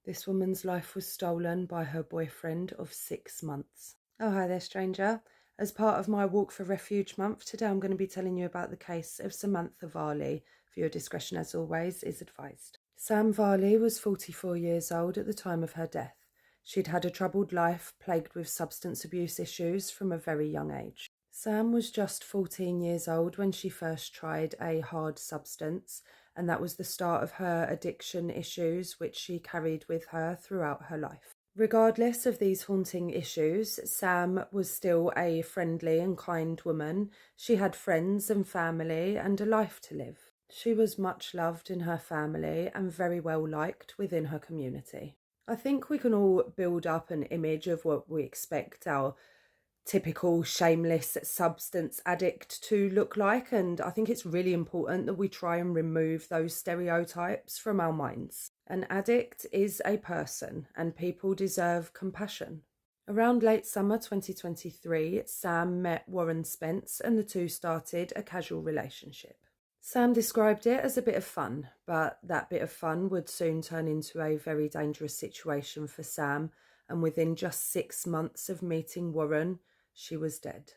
This woman's life was stolen by her boyfriend of 6 months. Oh, hi there, stranger. As part of my Walk for Refuge month, today I'm going to be telling you about the case of Samantha Varley. For your discretion, as always, is advised. Sam Varley was 44 years old at the time of her death. She'd had a troubled life plagued with substance abuse issues from a very young age. Sam was just 14 years old when she first tried a hard substance, and that was the start of her addiction issues, which she carried with her throughout her life. Regardless of these haunting issues, Sam was still a friendly and kind woman. She had friends and family and a life to live. She was much loved in her family and very well liked within her community. I think we can all build up an image of what we expect our typical shameless substance addict to look like, and I think it's really important that we try and remove those stereotypes from our minds. An addict is a person and people deserve compassion. Around late summer 2023, Sam met Warren Spence and the two started a casual relationship. Sam described it as a bit of fun, but that bit of fun would soon turn into a very dangerous situation for Sam, and within just 6 months of meeting Warren, she was dead.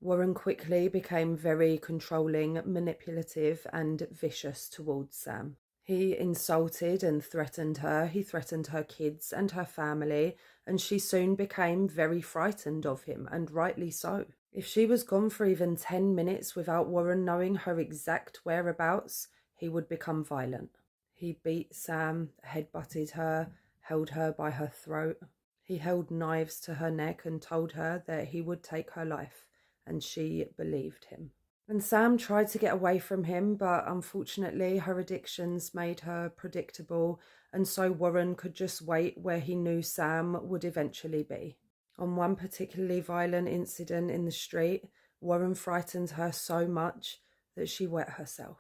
Warren quickly became very controlling, manipulative, and vicious towards Sam. He insulted and threatened her. He threatened her kids and her family, and she soon became very frightened of him, and rightly so. If she was gone for even 10 minutes without Warren knowing her exact whereabouts, he would become violent. He beat Sam, headbutted her, held her by her throat. He held knives to her neck and told her that he would take her life, and she believed him. And Sam tried to get away from him, but unfortunately her addictions made her predictable, and so Warren could just wait where he knew Sam would eventually be. On one particularly violent incident in the street, Warren frightened her so much that she wet herself.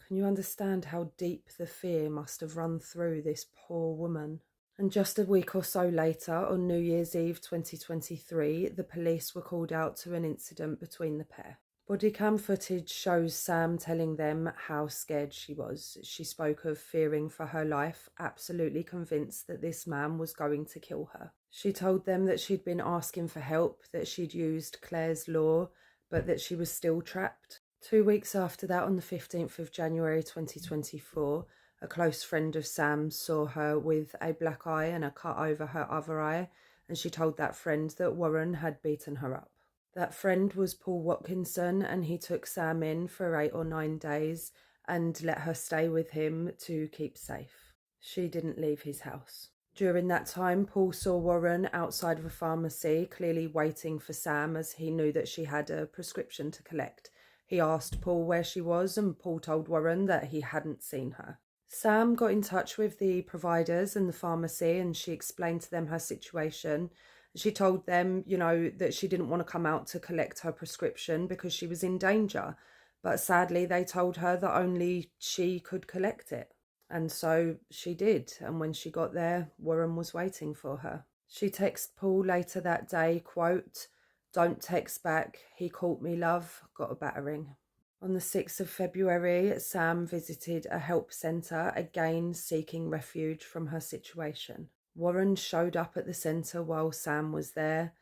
Can you understand how deep the fear must have run through this poor woman? And just a week or so later, on New Year's Eve 2023, the police were called out to an incident between the pair. Bodycam footage shows Sam telling them how scared she was. She spoke of fearing for her life, absolutely convinced that this man was going to kill her. She told them that she'd been asking for help, that she'd used Clare's Law, but that she was still trapped. 2 weeks after that, on the 15th of January 2024, a close friend of Sam's saw her with a black eye and a cut over her other eye, and she told that friend that Warren had beaten her up. That friend was Paul Watkinson, and he took Sam in for 8 or 9 days and let her stay with him to keep safe. She didn't leave his house. During that time, Paul saw Warren outside of a pharmacy, clearly waiting for Sam as he knew that she had a prescription to collect. He asked Paul where she was, and Paul told Warren that he hadn't seen her. Sam got in touch with the providers and the pharmacy, and she explained to them her situation. She told them, that she didn't want to come out to collect her prescription because she was in danger. But sadly, they told her that only she could collect it. And so she did. And when she got there, Warren was waiting for her. She texted Paul later that day, quote, "Don't text back. He caught me, love. Got a battering." On the 6th of February, Sam visited a help centre, again seeking refuge from her situation. Warren showed up at the centre while Sam was there,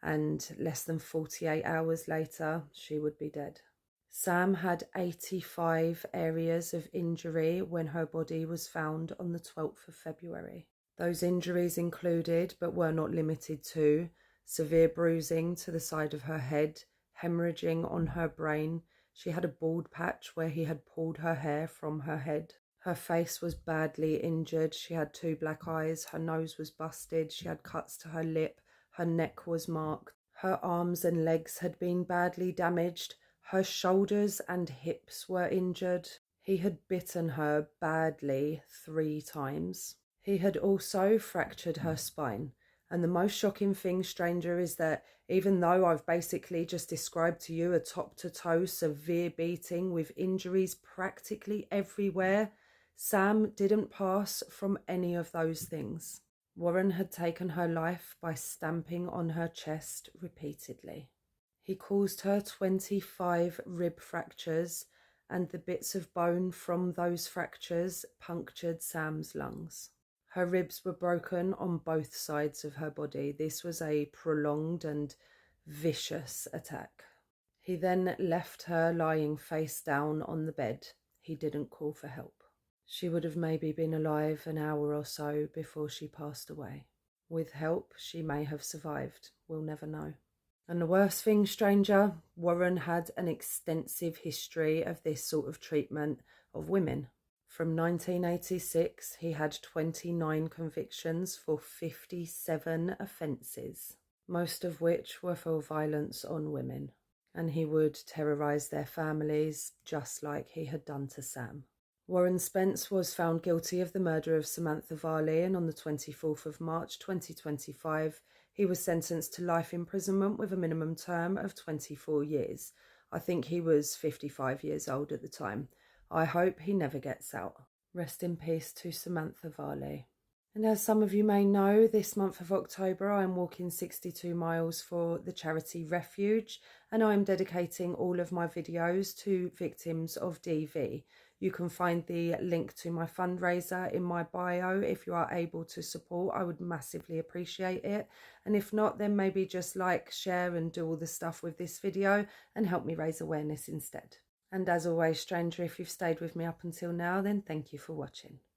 and less than 48 hours later, she would be dead. Sam had 85 areas of injury when her body was found on the 12th of February. Those injuries included, but were not limited to, severe bruising to the side of her head, hemorrhaging on her brain. She had a bald patch where he had pulled her hair from her head. Her face was badly injured. She had 2 black eyes. Her nose was busted. She had cuts to her lip. Her neck was marked. Her arms and legs had been badly damaged. Her shoulders and hips were injured. He had bitten her badly 3 times. He had also fractured her spine. And the most shocking thing, stranger, is that even though I've basically just described to you a top-to-toe severe beating with injuries practically everywhere, Sam didn't pass from any of those things. Warren had taken her life by stamping on her chest repeatedly. He caused her 25 rib fractures, and the bits of bone from those fractures punctured Sam's lungs. Her ribs were broken on both sides of her body. This was a prolonged and vicious attack. He then left her lying face down on the bed. He didn't call for help. She would have maybe been alive an hour or so before she passed away. With help, she may have survived. We'll never know. And the worst thing, stranger, Warren had an extensive history of this sort of treatment of women. From 1986, he had 29 convictions for 57 offences, most of which were for violence on women. And he would terrorise their families just like he had done to Sam. Warren Spence was found guilty of the murder of Samantha Varley, and on the 24th of March 2025, he was sentenced to life imprisonment with a minimum term of 24 years. I think he was 55 years old at the time. I hope he never gets out. Rest in peace to Samantha Varley. And as some of you may know, this month of October I am walking 62 miles for the charity Refuge, and I am dedicating all of my videos to victims of DV. You can find the link to my fundraiser in my bio. If you are able to support, I would massively appreciate it. And if not, then maybe just like, share and do all the stuff with this video and help me raise awareness instead. And as always, stranger, if you've stayed with me up until now, then thank you for watching.